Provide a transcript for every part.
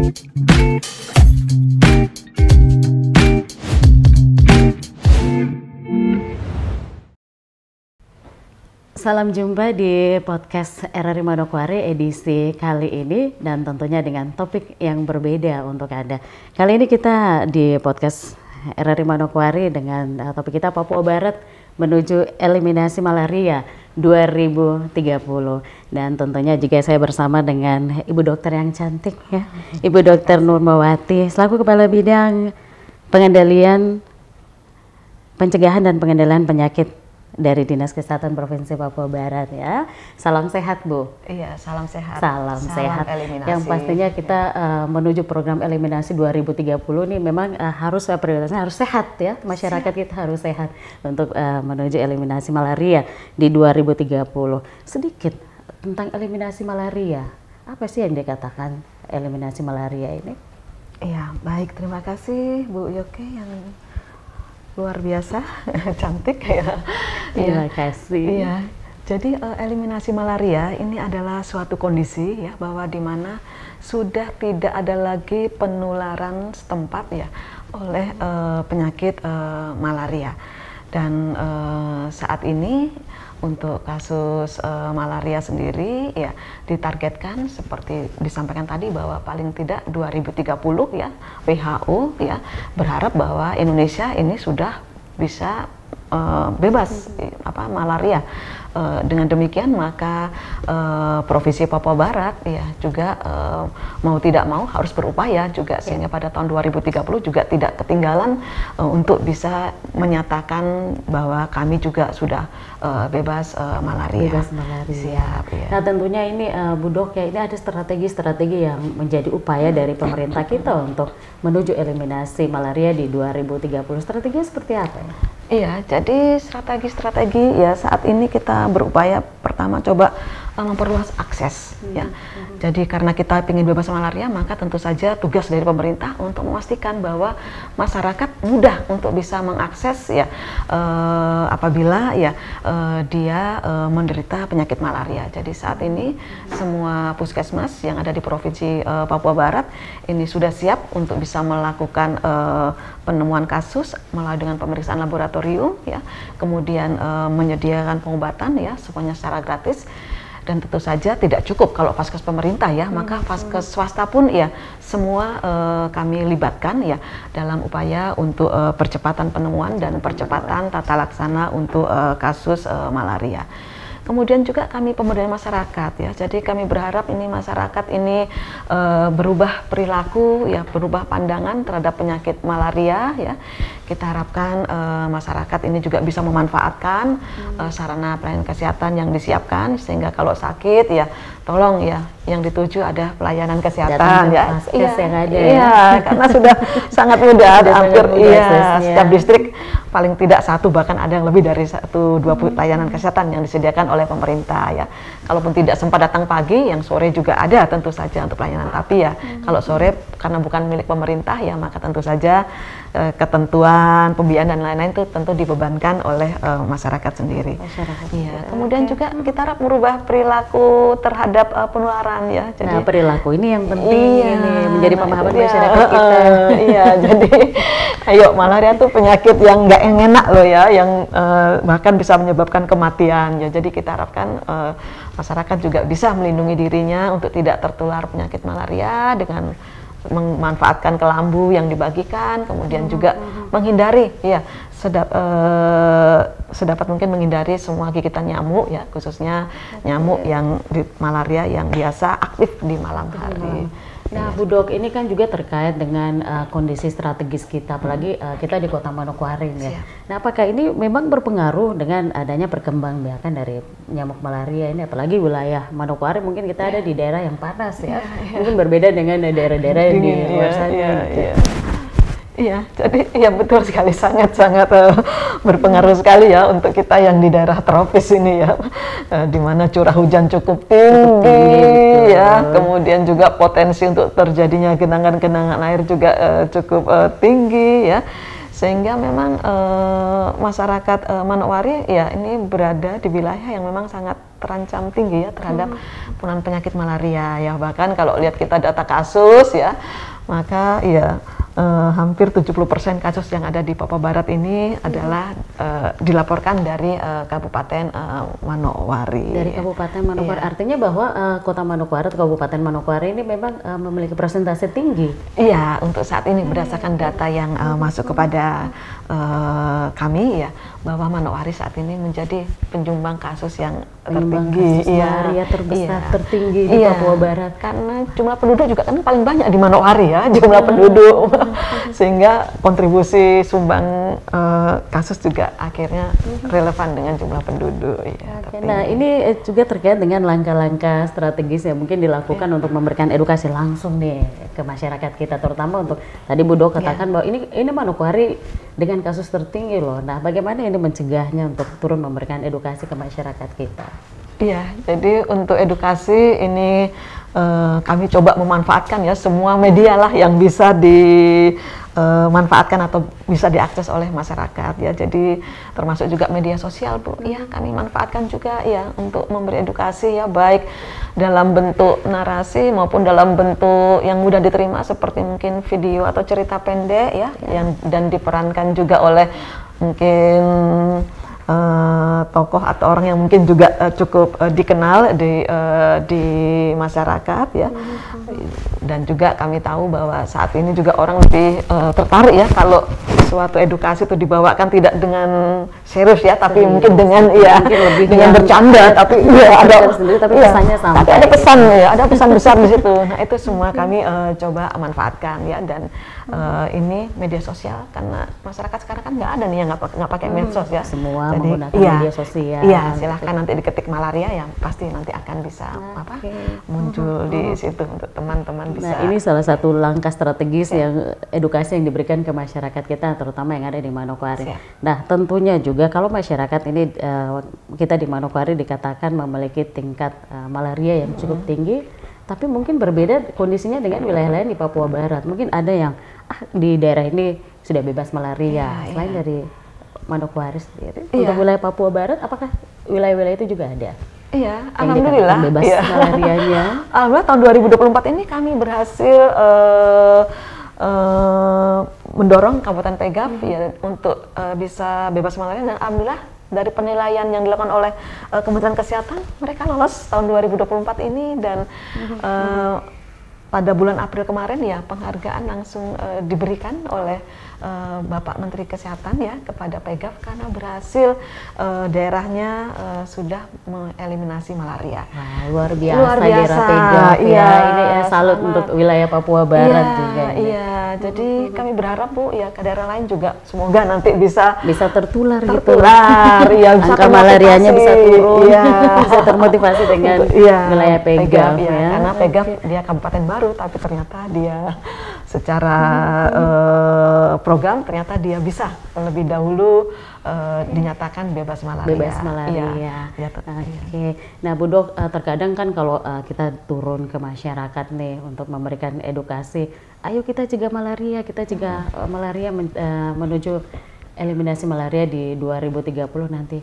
Salam jumpa di podcast RRI Manokwari edisi kali ini, dan tentunya dengan topik yang berbeda untuk Anda. Kali ini kita di podcast RRI Manokwari dengan topik kita Papua Barat menuju eliminasi malaria 2030. Dan tentunya juga saya bersama dengan Ibu Dokter yang cantik ya, Ibu Dokter Nurmawati selaku Kepala Bidang Pencegahan dan Pengendalian Penyakit dari Dinas Kesehatan Provinsi Papua Barat ya. Salam sehat, Bu. Iya, salam sehat. Salam sehat. Eliminasi. Yang pastinya kita menuju program eliminasi 2030 nih memang harus prioritasnya harus sehat ya. Masyarakat kita harus sehat untuk menuju eliminasi malaria di 2030. Sedikit tentang eliminasi malaria. Apa sih yang dikatakan eliminasi malaria ini? Iya, baik. Terima kasih Bu Yoke yang luar biasa, cantik ya. Terima kasih. Iya. Jadi eliminasi malaria ini adalah suatu kondisi ya bahwa di mana sudah tidak ada lagi penularan setempat ya oleh penyakit malaria. Dan saat ini untuk kasus malaria sendiri ya ditargetkan seperti disampaikan tadi bahwa paling tidak 2030 ya WHO ya berharap bahwa Indonesia ini sudah bisa bebas malaria. Dengan demikian maka Provinsi Papua Barat ya juga mau tidak mau harus berupaya juga sehingga pada tahun 2030 juga tidak ketinggalan untuk bisa menyatakan bahwa kami juga sudah bebas malaria. Bebas malaria. Siap, ya. Nah tentunya ini Bu Dok ya, ini ada strategi-strategi yang menjadi upaya dari pemerintah kita untuk menuju eliminasi malaria di 2030. Strateginya seperti apa ya? Iya, jadi strategi-strategi ya saat ini kita berupaya pertama coba memperluas akses ya. Jadi karena kita ingin bebas malaria maka tentu saja tugas dari pemerintah untuk memastikan bahwa masyarakat mudah untuk bisa mengakses ya apabila ya dia menderita penyakit malaria. Jadi saat ini semua puskesmas yang ada di Provinsi Papua Barat ini sudah siap untuk bisa melakukan penemuan kasus melalui dengan pemeriksaan laboratorium ya, kemudian menyediakan pengobatan ya semuanya secara gratis. Dan tentu saja tidak cukup kalau vaskes pemerintah ya, maka vaskes swasta pun ya semua kami libatkan ya dalam upaya untuk percepatan penemuan dan percepatan tata laksana untuk kasus malaria. Kemudian juga kami pemberdayaan masyarakat ya, jadi kami berharap ini masyarakat ini berubah perilaku ya, berubah pandangan terhadap penyakit malaria ya. Kita harapkan masyarakat ini juga bisa memanfaatkan sarana pelayanan kesehatan yang disiapkan sehingga kalau sakit ya tolong ya yang dituju ada pelayanan kesehatan ya. Iya, yang ada iya, karena sudah sangat mudah hampir iya setiap distrik paling tidak satu bahkan ada yang lebih dari 1-2 pelayanan kesehatan yang disediakan oleh pemerintah ya. Kalaupun tidak sempat datang pagi, yang sore juga ada tentu saja untuk pelayanan. Tapi ya kalau sore karena bukan milik pemerintah ya maka tentu saja ketentuan pembiayaan dan lain-lain itu tentu dibebankan oleh masyarakat sendiri. Iya. Kemudian juga kita harap merubah perilaku terhadap penularan ya. Jadi perilaku ini yang penting ini menjadi pemahaman masyarakat kita. Iya, jadi ayo malaria itu penyakit yang nggak enak loh ya, yang bahkan bisa menyebabkan kematian ya. Jadi kita harapkan masyarakat juga bisa melindungi dirinya untuk tidak tertular penyakit malaria dengan memanfaatkan kelambu yang dibagikan, kemudian juga menghindari ya sedapat mungkin menghindari semua gigitan nyamuk ya, khususnya nyamuk yang di malaria yang biasa aktif di malam hari. Nah, Bu Dok, ini kan juga terkait dengan kondisi strategis kita, apalagi kita di Kota Manokwari ya. Nah, apakah ini memang berpengaruh dengan adanya perkembangbiakan dari nyamuk malaria ini, apalagi wilayah Manokwari mungkin kita ada di daerah yang panas ya, mungkin berbeda dengan daerah-daerah yang di luar sana. Iya, jadi ya betul sekali, sangat-sangat berpengaruh sekali ya untuk kita yang di daerah tropis ini ya, di mana curah hujan cukup tinggi ya, kemudian juga potensi untuk terjadinya genangan-genangan air juga cukup tinggi ya, Sehingga memang masyarakat Manokwari ya ini berada di wilayah yang memang sangat terancam tinggi ya terhadap penularan penyakit malaria ya. Bahkan kalau lihat kita data kasus ya, maka ya hampir 70% kasus yang ada di Papua Barat ini adalah dilaporkan dari Kabupaten Manokwari. Dari Kabupaten Manokwari, artinya bahwa Kota Manokwari atau Kabupaten Manokwari ini memang memiliki persentase tinggi. Iya, untuk saat ini berdasarkan data yang masuk kepada kami ya, bahwa Manokwari saat ini menjadi penyumbang kasus yang tertinggi, malaria terbesar, tertinggi di Papua Barat. Karena jumlah penduduk juga kan paling banyak di Manokwari ya, jumlah penduduk, sehingga kontribusi sumbang kasus juga akhirnya relevan dengan jumlah penduduk. Ya, nah ini juga terkait dengan langkah-langkah strategis yang mungkin dilakukan untuk memberikan edukasi langsung nih ke masyarakat kita, terutama untuk tadi Bu Dok katakan bahwa ini Manokwari dengan kasus tertinggi loh. Nah, bagaimana ini mencegahnya untuk turun memberikan edukasi ke masyarakat kita? Iya, jadi untuk edukasi ini kami coba memanfaatkan ya semua media lah yang bisa dimanfaatkan atau bisa diakses oleh masyarakat ya. Jadi termasuk juga media sosial Bu, ya kami manfaatkan juga ya untuk memberi edukasi ya, baik dalam bentuk narasi maupun dalam bentuk yang mudah diterima seperti mungkin video atau cerita pendek ya, yang dan diperankan juga oleh mungkin tokoh atau orang yang mungkin juga cukup dikenal di masyarakat ya. Dan juga kami tahu bahwa saat ini juga orang lebih tertarik ya kalau suatu edukasi itu dibawakan tidak dengan serius ya, tapi mungkin dengan dengan bercanda, tapi ada sendiri, tapi pesannya sama. Tapi ada pesan ya, ada pesan besar di situ. Nah, itu semua kami coba manfaatkan ya. Dan ini media sosial, karena masyarakat sekarang kan nggak ada nih yang nggak pakai medsos ya. Semua menggunakan media sosial. Iya, silahkan nanti diketik malaria yang pasti nanti akan bisa muncul di situ untuk teman-teman bisa. Nah, ini salah satu langkah strategis yang edukasi yang diberikan ke masyarakat kita, terutama yang ada di Manokwari. Nah, tentunya juga kalau masyarakat ini kita di Manokwari dikatakan memiliki tingkat malaria yang cukup tinggi, tapi mungkin berbeda kondisinya dengan wilayah lain di Papua Barat. Mungkin ada yang di daerah ini sudah bebas malaria. Selain dari Manokwari sendiri, untuk wilayah Papua Barat, apakah wilayah-wilayah itu juga ada? Iya, alhamdulillah bebas malarianya. Alhamdulillah tahun 2024 ini kami berhasil mendorong Kabupaten Pegaf ya untuk bisa bebas malaria, dan alhamdulillah dari penilaian yang dilakukan oleh Kementerian Kesehatan mereka lolos tahun 2024 ini. Dan pada bulan April kemarin ya penghargaan langsung diberikan oleh Bapak Menteri Kesehatan ya kepada Pegaf karena berhasil daerahnya sudah mengeliminasi malaria. Wah, luar biasa daerah Pegaf ya. Ini salut untuk wilayah Papua Barat juga. Iya, jadi kami berharap Bu ya ke daerah lain juga semoga nanti bisa tertular gitu. Ya, bisa angka malarianya bisa turun. Bisa termotivasi dengan wilayah Pegaf ya. Karena Pegaf dia kabupaten baru, tapi ternyata dia secara program ternyata dia bisa lebih dahulu dinyatakan bebas malaria. Bebas malaria. Oke. Nah, Bu Dok, terkadang kan kalau kita turun ke masyarakat nih untuk memberikan edukasi, ayo kita cegah malaria, malaria menuju eliminasi malaria di 2030 nanti.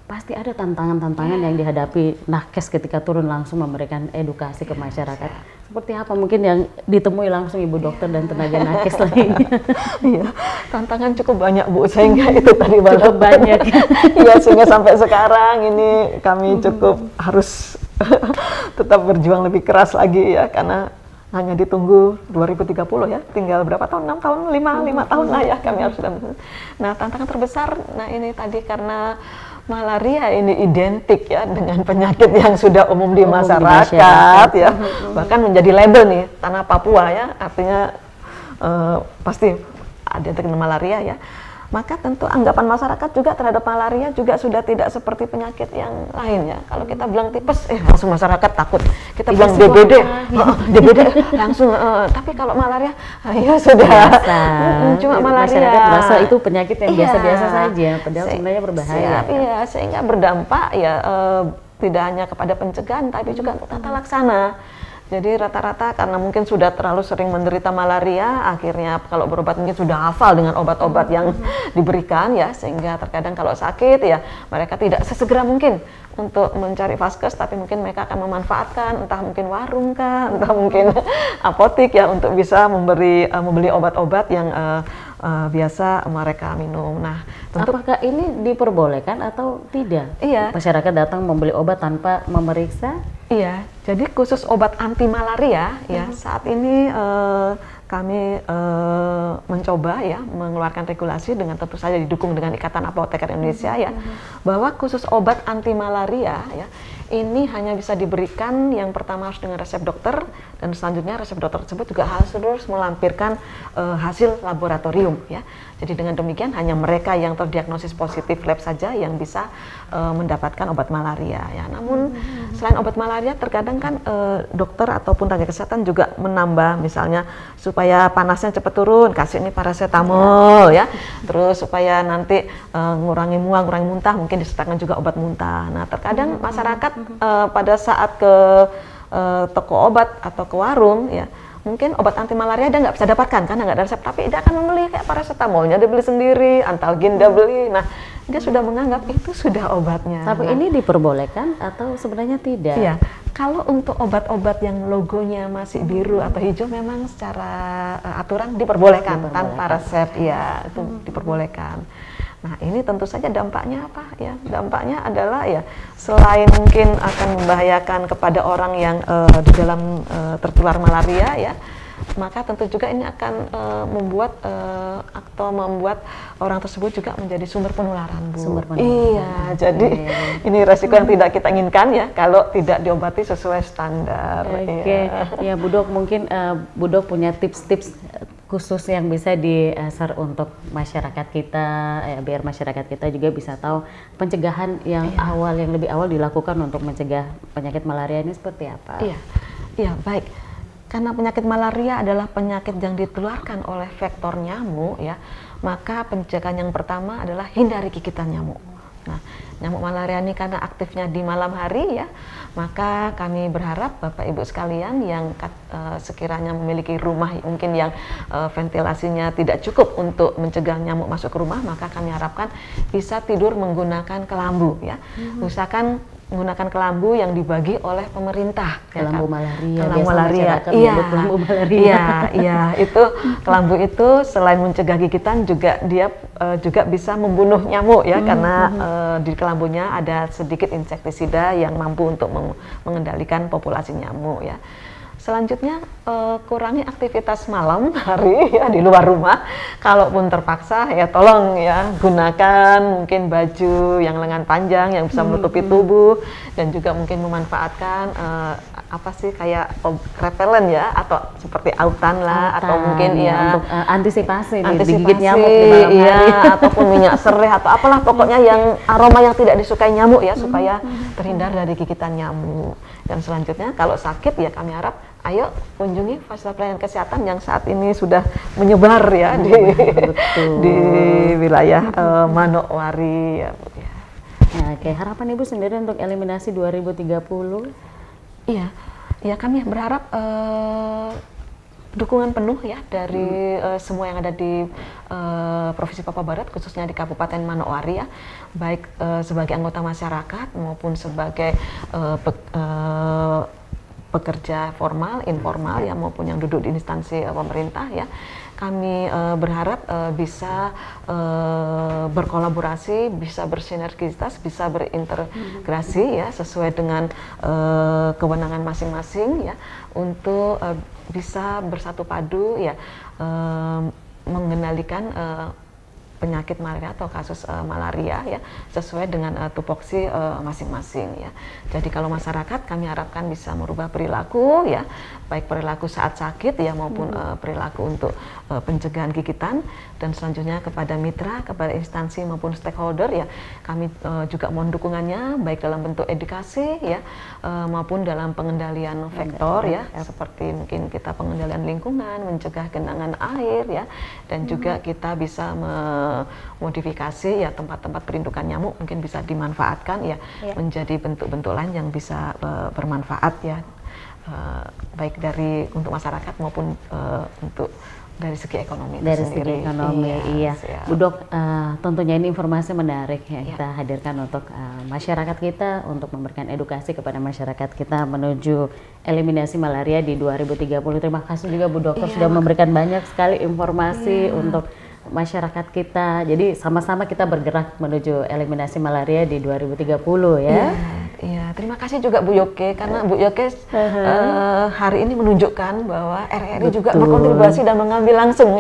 Pasti ada tantangan-tantangan yang dihadapi nakes ketika turun langsung memberikan edukasi ke masyarakat. Seperti apa mungkin yang ditemui langsung Ibu Dokter dan tenaga nakes lainnya? Iya, tantangan cukup banyak Bu, sehingga itu tadi cukup banyak. Iya, sehingga sampai sekarang ini kami cukup harus tetap berjuang lebih keras lagi ya, karena hanya ditunggu 2030 ya, tinggal berapa tahun? 6 tahun, 5 tahun lah ya kami harus sudah. Nah, tantangan terbesar, nah ini tadi karena malaria ini identik ya dengan penyakit yang sudah umum di masyarakat ya, bahkan menjadi label nih tanah Papua ya, artinya pasti ada dengan malaria ya. Maka tentu anggapan masyarakat juga terhadap malaria juga sudah tidak seperti penyakit yang lain ya. Kalau kita bilang tipes, langsung masyarakat takut. Kita bilang DBD, DBD langsung. Tapi kalau malaria, ya sudah. Cuma malaria. Masyarakat merasa itu penyakit yang biasa-biasa saja, padahal sebenarnya berbahaya. Iya, sehingga berdampak ya tidak hanya kepada pencegahan, tapi juga untuk tata laksana. Jadi rata-rata karena mungkin sudah terlalu sering menderita malaria, akhirnya kalau berobat mungkin sudah hafal dengan obat-obat yang diberikan ya, sehingga terkadang kalau sakit ya mereka tidak sesegera mungkin untuk mencari vaskes, tapi mungkin mereka akan memanfaatkan entah mungkin warung kah, entah mungkin apotik ya untuk bisa membeli obat-obat yang biasa mereka minum. Nah, tentu apakah ini diperbolehkan atau tidak? Iya. Masyarakat datang membeli obat tanpa memeriksa? Iya, jadi khusus obat anti malaria ya saat ini kami mencoba ya mengeluarkan regulasi dengan tentu saja didukung dengan Ikatan Apoteker Indonesia ya, bahwa khusus obat anti malaria ya ini hanya bisa diberikan yang pertama harus dengan resep dokter, dan selanjutnya resep dokter tersebut juga harus melampirkan hasil laboratorium ya. Jadi dengan demikian hanya mereka yang terdiagnosis positif lab saja yang bisa mendapatkan obat malaria ya. Namun selain obat malaria terkadang kan dokter ataupun tenaga kesehatan juga menambah, misalnya supaya panasnya cepat turun kasih ini paracetamol ya. Terus supaya nanti ngurangi mual, ngurangi muntah mungkin disertakan juga obat muntah. Nah, terkadang masyarakat pada saat ke toko obat atau ke warung ya, mungkin obat anti malaria dia nggak bisa dapatkan karena nggak ada resep, tapi dia akan membeli kayak paracetamolnya dia beli sendiri, Antalgin dia beli. Nah, dia sudah menganggap itu sudah obatnya. Tapi ini diperbolehkan atau sebenarnya tidak? Iya, kalau untuk obat-obat yang logonya masih biru atau hijau memang secara aturan diperbolehkan tanpa resep ya, itu diperbolehkan. Nah, ini tentu saja dampaknya apa ya? Dampaknya adalah ya selain mungkin akan membahayakan kepada orang yang di dalam tertular malaria ya, maka tentu juga ini akan membuat orang tersebut juga menjadi sumber penularan, Bu. Sumber penularan. Iya, jadi ini resiko yang tidak kita inginkan ya kalau tidak diobati sesuai standar. Oke. Ya, Bu Dok, mungkin Bu Dok punya tips-tips khusus yang bisa di-share untuk masyarakat kita ya, biar masyarakat kita juga bisa tahu pencegahan yang yang lebih awal dilakukan untuk mencegah penyakit malaria ini seperti apa? Iya, baik. Karena penyakit malaria adalah penyakit yang ditularkan oleh vektor nyamuk ya, maka pencegahan yang pertama adalah hindari gigitan nyamuk. Nah, nyamuk malaria ini karena aktifnya di malam hari ya, maka kami berharap Bapak Ibu sekalian yang sekiranya memiliki rumah mungkin yang ventilasinya tidak cukup untuk mencegah nyamuk masuk ke rumah, maka kami harapkan bisa tidur menggunakan kelambu ya. Usahakan menggunakan kelambu yang dibagi oleh pemerintah. Kelambu malaria. Kelambu malaria. Iya. Kelambu malaria. Iya, itu kelambu itu selain mencegah gigitan juga dia juga bisa membunuh nyamuk ya, karena di kelambunya ada sedikit insektisida yang mampu untuk mengendalikan populasi nyamuk ya. Selanjutnya kurangi aktivitas malam hari ya di luar rumah. Kalaupun terpaksa ya tolong ya gunakan mungkin baju yang lengan panjang yang bisa menutupi tubuh, dan juga mungkin memanfaatkan kayak repelen ya, atau seperti autan lah, atau mungkin ya untuk antisipasi digigit nyamuk di malam hari. Ataupun minyak serai atau apalah pokoknya yang aroma yang tidak disukai nyamuk ya, supaya terhindar dari gigitan nyamuk. Dan selanjutnya kalau sakit ya kami harap ayo kunjungi fasilitas pelayanan kesehatan yang saat ini sudah menyebar ya di wilayah Manokwari ya, Bu. Nah, oke, harapan Ibu sendiri untuk eliminasi 2030? Iya, ya kami berharap dukungan penuh ya dari semua yang ada di Provinsi Papua Barat, khususnya di Kabupaten Manokwari ya, baik sebagai anggota masyarakat maupun sebagai pekerja formal, informal ya, maupun yang duduk di instansi pemerintah ya. Kami berharap bisa berkolaborasi, bisa bersinergitas, bisa berintegrasi ya sesuai dengan kewenangan masing-masing ya, untuk bisa bersatu padu ya mengendalikan penyakit malaria atau kasus malaria ya sesuai dengan tupoksi masing-masing ya. Jadi kalau masyarakat kami harapkan bisa merubah perilaku ya, baik perilaku saat sakit ya maupun perilaku untuk pencegahan gigitan, dan selanjutnya kepada mitra, kepada instansi maupun stakeholder ya, kami juga mohon dukungannya baik dalam bentuk edukasi ya maupun dalam pengendalian vektor ya, seperti mungkin kita pengendalian lingkungan, mencegah genangan air ya, dan juga kita bisa modifikasi ya tempat-tempat perindukan nyamuk mungkin bisa dimanfaatkan ya menjadi bentuk-bentuk lain yang bisa bermanfaat ya baik untuk masyarakat maupun untuk dari segi ekonomi. Dari segi ekonomi, iya. Bu Dok, tentunya ini informasi menarik yang kita hadirkan untuk masyarakat kita, untuk memberikan edukasi kepada masyarakat kita menuju eliminasi malaria di 2030. Terima kasih juga Bu Dokter sudah memberikan banyak sekali informasi untuk masyarakat kita. Jadi sama-sama kita bergerak menuju eliminasi malaria di 2030 ya. Iya, terima kasih juga Bu Yoke karena Bu Yoke hari ini menunjukkan bahwa RRI juga berkontribusi dan mengambil langsung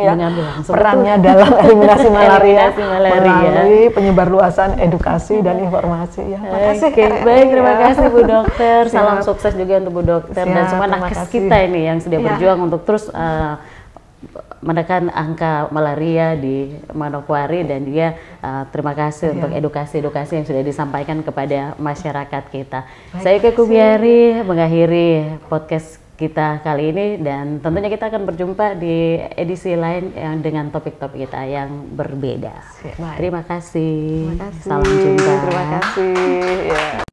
perannya dalam eliminasi malaria, melalui penyebarluasan edukasi dan informasi ya. Makasih. Baik, terima kasih Bu Dokter. Salam sukses juga untuk Bu Dokter dan semua nakes kita ini yang sudah berjuang untuk terus menekan angka malaria di Manokwari, dan juga terima kasih untuk edukasi-edukasi yang sudah disampaikan kepada masyarakat kita. Saya Ike Kubiari mengakhiri podcast kita kali ini, dan tentunya kita akan berjumpa di edisi lain yang dengan topik-topik kita yang berbeda. Terima kasih. Salam jumpa. Terima kasih.